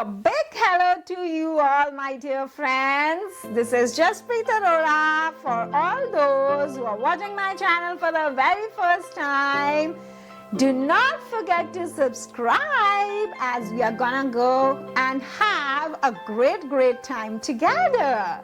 A big hello to you all, my dear friends. This is JaspreetArora for all those who are watching my channel for the very first time. Do not forget to subscribe as we are gonna go and have a great time together.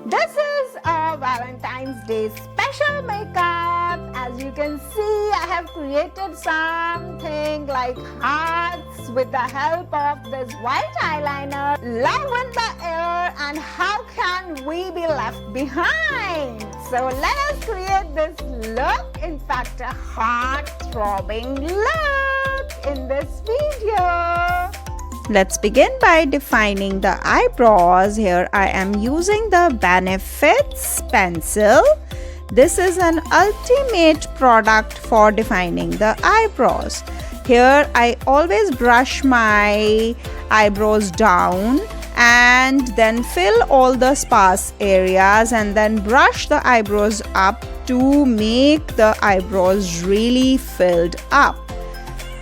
This is a Valentine's Day special makeup. As you can see, I have created something like hearts with the help of this white eyeliner. Love in the air, and how can we be left behind? So let us create this look, in fact a heart-throbbing look in this video. Let's begin by defining the eyebrows. Here I am using the Benefits pencil. This is an ultimate product for defining the eyebrows. Here I always brush my eyebrows down and then fill all the sparse areas and then brush the eyebrows up to make the eyebrows really filled up.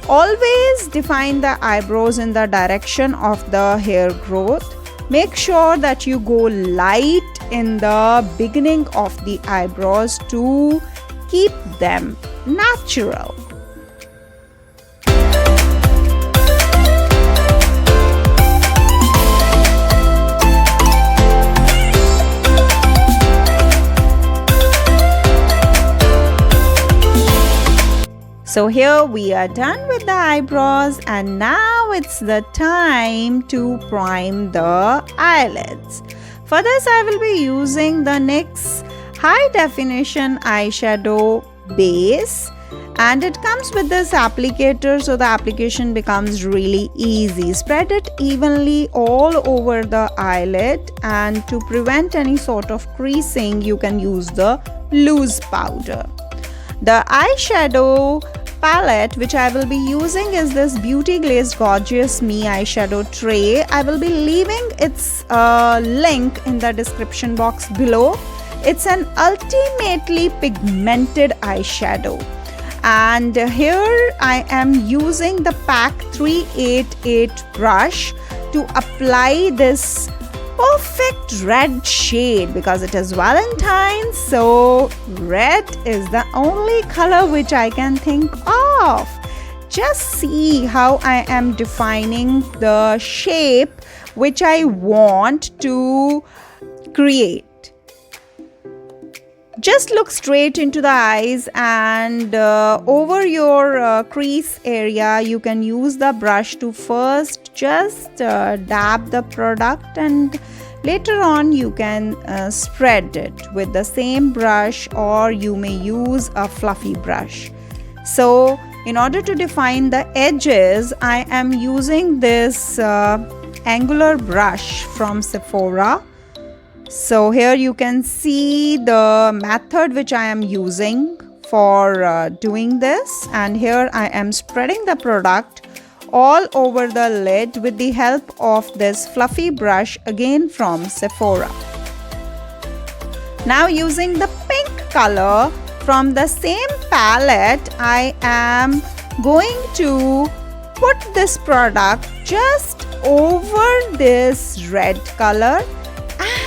Always define the eyebrows in the direction of the hair growth. Make sure that you go light in the beginning of the eyebrows to keep them natural. So here we are done with the eyebrows, and now it's the time to prime the eyelids. For this I will be using the NYX High Definition Eyeshadow Base, and it comes with this applicator, so the application becomes really easy. Spread it evenly all over the eyelid, and to prevent any sort of creasing you can use the loose powder. The eyeshadow palette which I will be using is this Beauty Glazed Gorgeous Me eyeshadow tray. I will be leaving its link in the description box below. It's an ultimately pigmented eyeshadow, and here I am using the PAC 388 brush to apply this perfect red shade because it is Valentine's, so red is the only color which I can think of. Just see how I am defining the shape which I want to create. Just look straight into the eyes, and over your crease area you can use the brush to first just dab the product, and later on you can spread it with the same brush, or you may use a fluffy brush. So in order to define the edges, I am using this angular brush from Sephora. So here you can see the method which I am using for doing this, and here I am spreading the product all over the lid with the help of this fluffy brush, again from Sephora. Now using the pink color from the same palette, I am going to put this product just over this red color,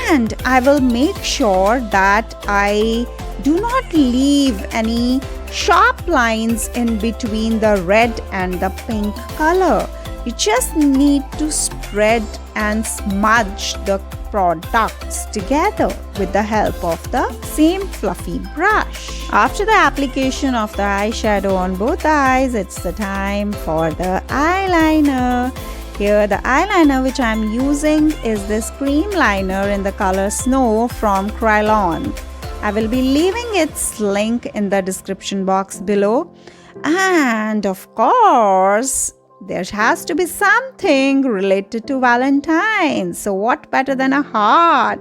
and I will make sure that I do not leave any sharp lines in between the red and the pink color. You just need to spread and smudge the products together with the help of the same fluffy brush. After the application of the eyeshadow on both eyes, it's the time for the eyeliner. Here the eyeliner which I am using is this cream liner in the color Snow from Kryolan. I will be leaving its link in the description box below. And of course, there has to be something related to Valentine's. So what better than a heart?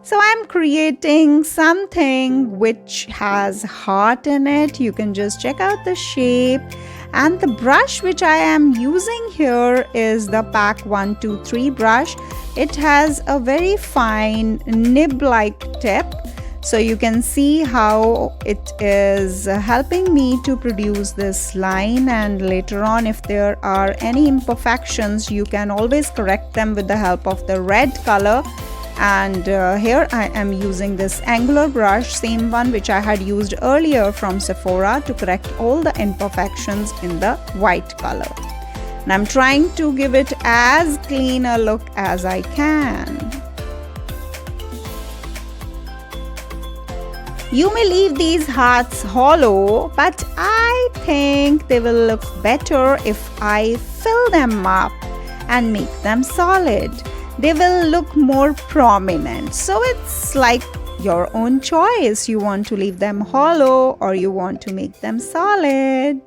So I'm creating something which has heart in it. You can just check out the shape. And the brush which I am using here is the PAC 123 brush. It has a very fine nib-like tip. So you can see how it is helping me to produce this line, and later on if there are any imperfections you can always correct them with the help of the red color. And here I am using this angular brush, same one which I had used earlier from Sephora, to correct all the imperfections in the white color. And I'm trying to give it as clean a look as I can. You may leave these hearts hollow, but I think they will look better if I fill them up and make them solid. They will look more prominent. So it's like your own choice. You want to leave them hollow or you want to make them solid.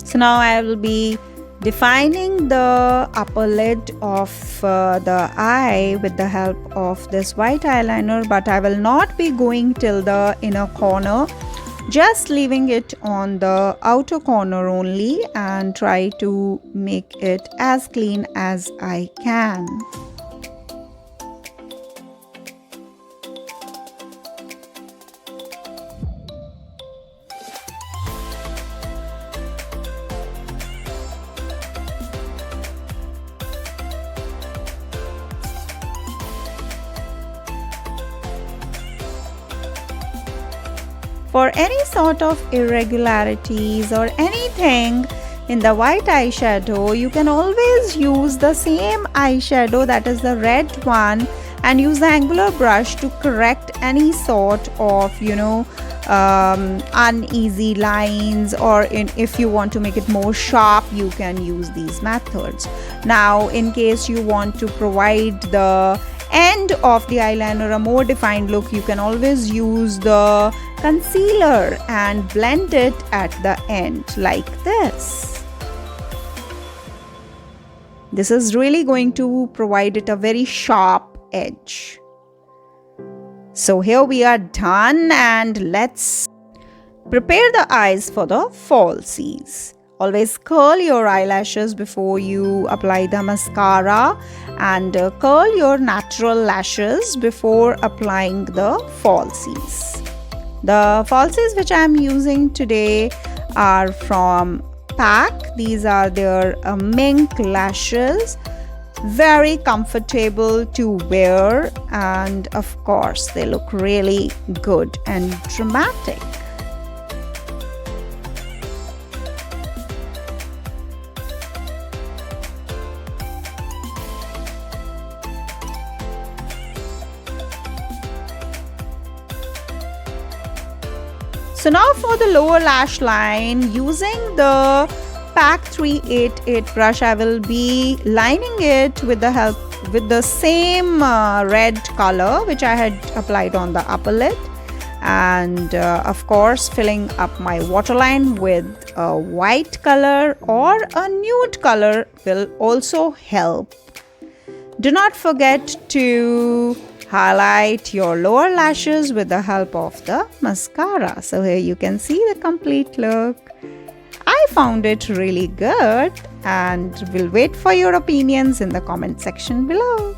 So now I will be defining the upper lid of the eye with the help of this white eyeliner, but I will not be going till the inner corner, just leaving it on the outer corner only and try to make it as clean as I can. For any sort of irregularities or anything in the white eyeshadow, you can always use the same eyeshadow, that is the red one, and use the angular brush to correct any sort of, uneasy lines, or if you want to make it more sharp, you can use these methods. Now, in case you want to provide the end of the eyeliner a more defined look, you can always use the concealer and blend it at the end like this. This is really going to provide it a very sharp edge. So here we are done, and let's prepare the eyes for the falsies. Always curl your eyelashes before you apply the mascara, and curl your natural lashes before applying the falsies. The falsies which I am using today are from PAC. These are their mink lashes. Very comfortable to wear, and of course they look really good and dramatic. So now for the lower lash line, using the PAC 388 brush, I will be lining it with the same red color which I had applied on the upper lid, and of course filling up my waterline with a white color or a nude color will also help. Do not forget to highlight your lower lashes with the help of the mascara. So here you can see the complete look. I found it really good, and will wait for your opinions in the comment section below.